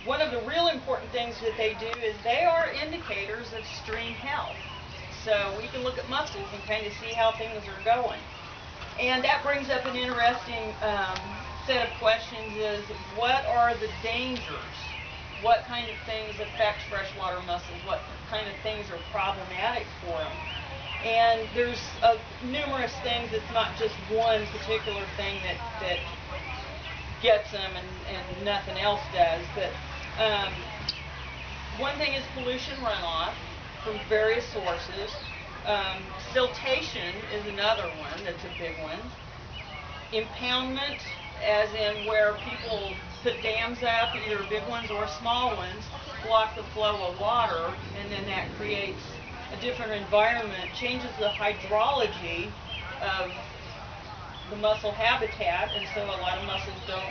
One of the real important things that they do is they are indicators of stream health. So we can look at mussels and kind of see how things are going. And that brings up an interesting set of questions is what are the dangers? What kind of things affect freshwater mussels? What kind of things are problematic for them? And there's numerous things. It's not just one particular thing that gets them and nothing else does. But one thing is pollution runoff from various sources. Siltation is another one that's a big one. Impoundment, as in where people put dams up, either big ones or small ones, block the flow of water, and then that creates a different environment, changes the hydrology of the mussel habitat, and so a lot of mussels don't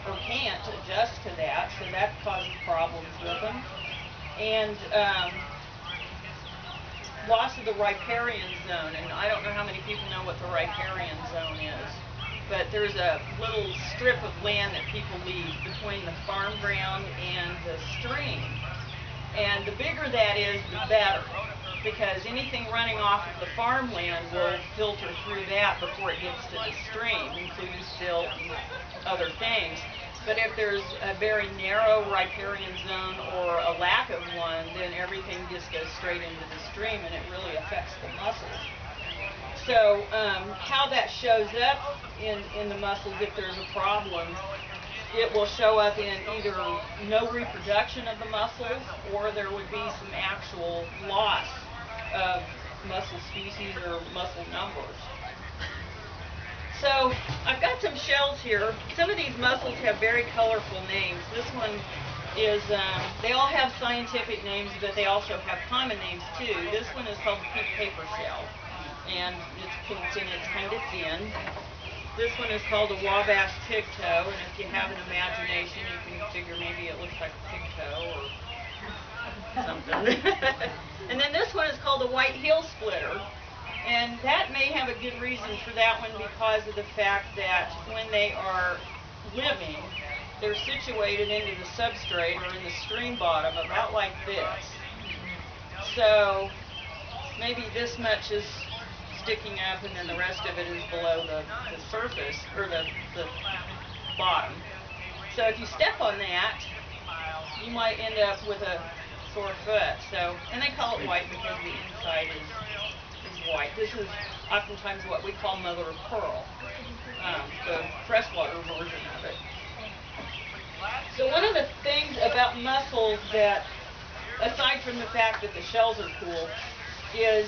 or can't adjust to that, so that causes problems with them. And loss of the riparian zone, and I don't know how many people know what the riparian zone is, but there's a little strip of land that people leave between the farm ground and the stream. And the bigger that is, the better, because anything running off of the farmland will filter through that before it gets to the stream, including silt and other things. But if there's a very narrow riparian zone or a lack of one, then everything just goes straight into the stream, and it really affects the mussels. So how that shows up in the mussels, if there's a problem, it will show up in either no reproduction of the mussels, or there would be some actual loss of mussel species or mussel numbers. So I've got some shells here. Some of these mussels have very colorful names. This one is, they all have scientific names, but they also have common names too. This one is called pink paper shell, and it's pink and it's kind of thin. This one is called a wabash pigtoe, and if you have an imagination, you can figure maybe it looks like a pigtoe or something. And then this one is called a white heel splitter. And that may have a good reason for that one because of the fact that when they are living, they're situated into the substrate or in the stream bottom about like this. So maybe this much is sticking up and then the rest of it is below the surface or the bottom. So if you step on that, you might end up with a sore foot. So, and they call it white because the inside is white. This is oftentimes what we call mother of pearl, the freshwater version of it. So one of the things about mussels that, aside from the fact that the shells are cool, is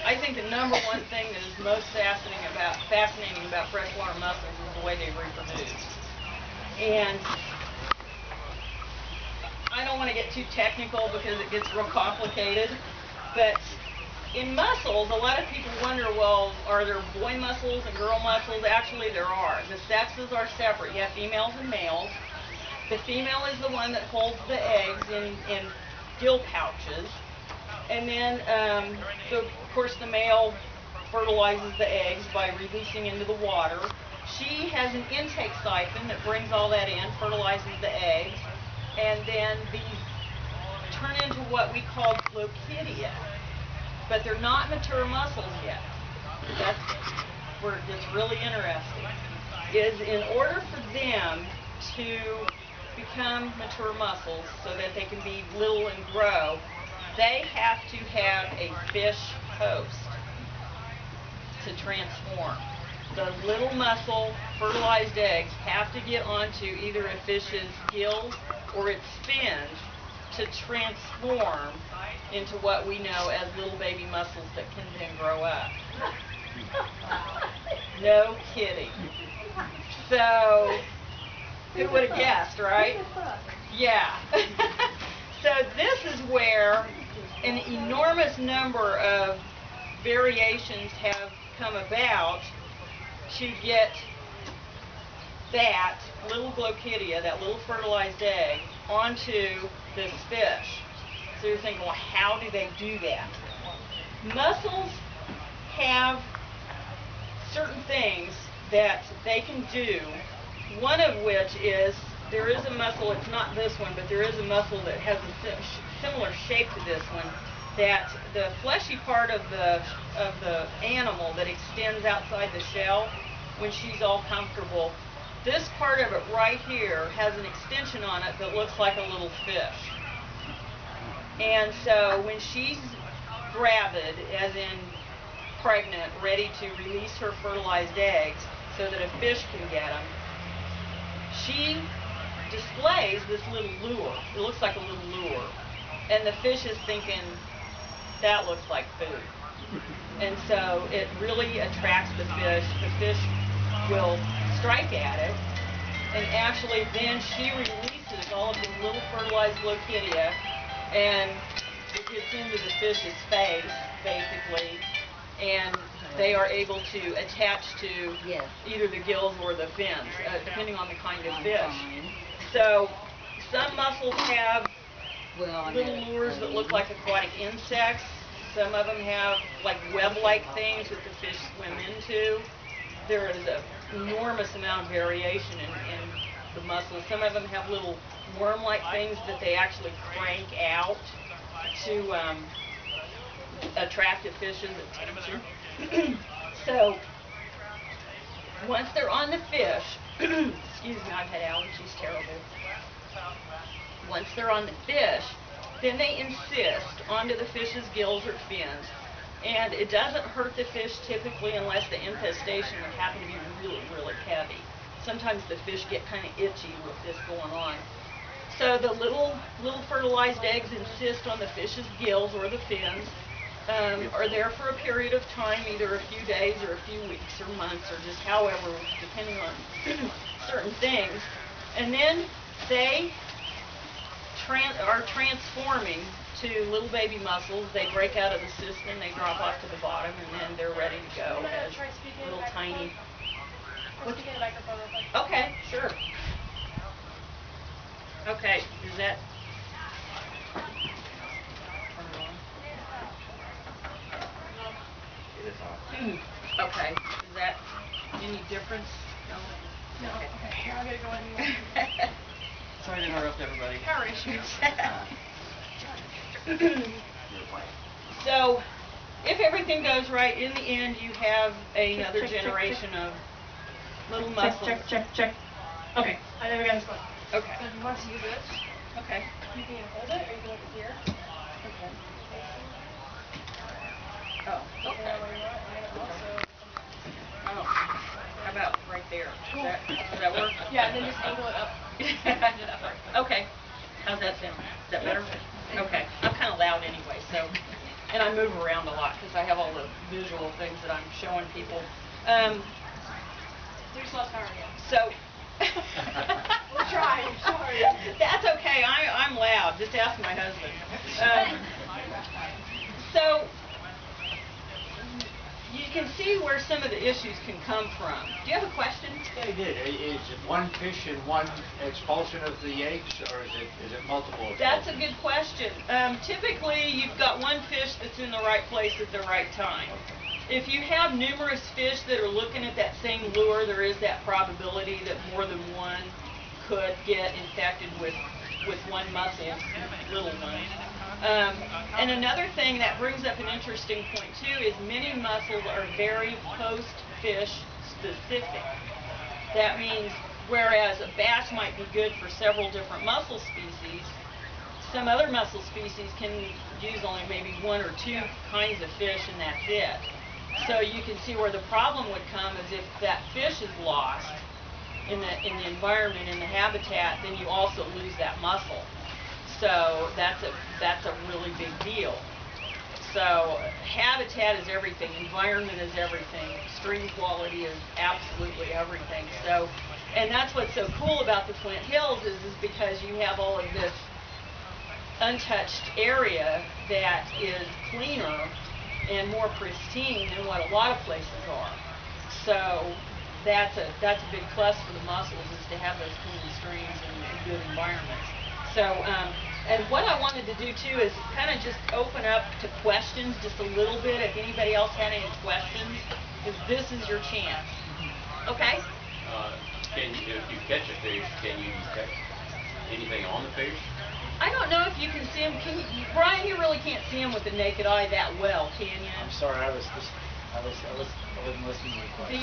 I think the number one thing that is most fascinating about freshwater mussels is the way they reproduce. And I don't want to get too technical because it gets real complicated, but in mussels, a lot of people wonder, well, are there boy mussels and girl mussels? Actually, there are. The sexes are separate. You have females and males. The female is the one that holds the eggs in gill pouches. And then, of course, the male fertilizes the eggs by releasing into the water. She has an intake siphon that brings all that in, fertilizes the eggs, and then these turn into what we call glochidia. But they're not mature mussels yet. That's where it gets really interesting. Is in order for them to become mature mussels so that they can be little and grow, they have to have a fish host to transform. The little mussel fertilized eggs have to get onto either a fish's gills or its fins to transform into what we know as little baby mussels that can then grow up. No kidding. So, who would have guessed, right? Yeah. So this is where an enormous number of variations have come about to get that little glochidia, that little fertilized egg, onto this fish. So you're thinking, well, how do they do that? Mussels have certain things that they can do, one of which is there is a mussel, it's not this one, but there is a mussel that has a similar shape to this one, that the fleshy part of the animal that extends outside the shell when she's all comfortable, this part of it right here has an extension on it that looks like a little fish. And so when she's gravid, as in pregnant, ready to release her fertilized eggs so that a fish can get them, she displays this little lure. It looks like a little lure. And the fish is thinking, that looks like food. And so it really attracts the fish. The fish will strike at it, and actually then she releases all of these little fertilized lochidia, and it gets into the fish's face, basically, and they are able to attach to either the gills or the fins, depending on the kind of fish. So some mussels have little lures that look like aquatic insects. Some of them have like web-like things that the fish swim into. There is an enormous amount of variation in the mussels. Some of them have little worm-like things that they actually crank out to attract the fish's attention. So once they're on the fish, excuse me, I've had allergies, terrible. Once they're on the fish, then they insist onto the fish's gills or fins. And it doesn't hurt the fish typically unless the infestation would happen to be really, really heavy. Sometimes the fish get kind of itchy with this going on. So the little fertilized eggs insist on the fish's gills or the fins, are there for a period of time, either a few days or a few weeks or months or just however, depending on certain things. And then they are transforming to little baby mussels. They break out of the cistern, they drop off to the bottom, and then they're ready to go as little tiny. Let's get a microphone real quick. Okay, sure. Okay, is that? It is off. Okay, is that any difference? No. No. Okay. Here, I'll get it going. Sorry to interrupt everybody. Power issues. So, if everything goes right, in the end you have another generation of little mussels. Check. Okay, I think we got this one. Okay. So if you want to use this, Okay. you can hold it, or you can look it here. Okay. Oh, Okay. okay. Oh, how about right there? Does that work? Yeah, and then just angle it up. Okay. How's that sound? Is that better? Okay. I'm kind of loud anyway, so, and I move around a lot because I have all the visual things that I'm showing people. There's less power again. So. We'll try. Sorry. That's okay. I'm loud. Just ask my husband. So you can see where some of the issues can come from. Do you have a question? Yeah, I did. Is it one fish and one expulsion of the eggs, or is it multiple expulsions? That's a good question. Typically, you've got one fish that's in the right place at the right time. If you have numerous fish that are looking at that same lure, there is that probability that more than one could get infected with one mussel, little one. And another thing that brings up an interesting point too is many mussels are very post-fish specific. That means whereas a batch might be good for several different mussel species, some other mussel species can use only maybe one or two kinds of fish and that's it. So you can see where the problem would come is if that fish is lost in the environment, in the habitat, then you also lose that mussel. So that's a really big deal. So habitat is everything, environment is everything, stream quality is absolutely everything. So, and that's what's so cool about the Flint Hills is because you have all of this untouched area that is cleaner and more pristine than what a lot of places are. So that's a big plus for the mussels is to have those clean streams and good environments. So, and what I wanted to do too is kind of just open up to questions just a little bit. If anybody else had any questions, because this is your chance. Okay? If you catch a fish, can you anything on the fish? I don't know if you can see them. Brian, you really can't see them with the naked eye that well, can you? I'm sorry, I wasn't listening to your question.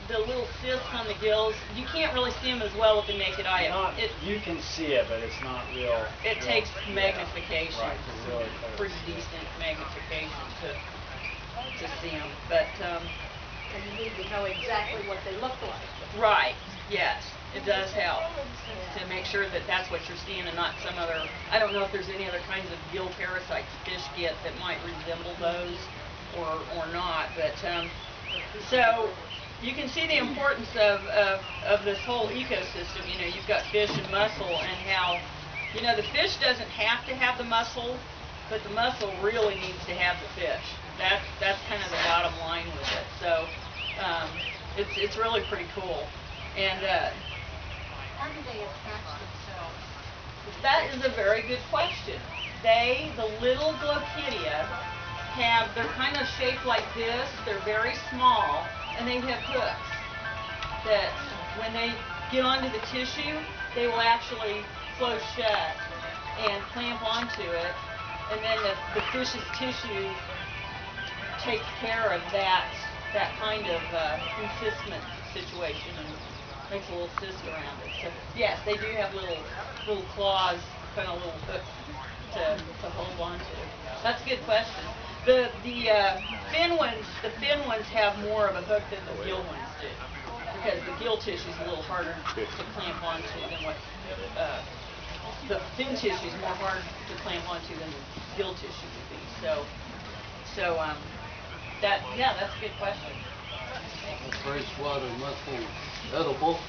The little cysts on the gills, you can't really see them as well with the naked eye. You can see it, but it's not real. It takes magnification, Right, to really clear pretty it. decent magnification to see them. But And you need to know exactly what they look like. right, yes, it does help to make sure that that's what you're seeing and not some other. I don't know if there's any other kinds of gill parasites fish get that might resemble those or not. But so you can see the importance of this whole ecosystem. You know, you've got fish and mussel, and how, you know, the fish doesn't have to have the mussel, but the mussel really needs to have the fish. That's kind of the bottom line with it. So it's really pretty cool. And How do they attach themselves? that is a very good question. The little Glochidia, they're kind of shaped like this. They're very small, and they have hooks that when they get onto the tissue, they will actually close shut and clamp onto it, and then the fish's tissue takes care of that kind of encystment situation and makes a little cyst around it. So yes, they do have little claws, kind of little hooks to hold on to. That's a good question. The fin ones have more of a hook than the gill ones do, because the gill tissue is a little harder to clamp onto than what the fin tissue is more hard to clamp onto than the gill tissue would be. So that's a good question. Freshwater mussel edible.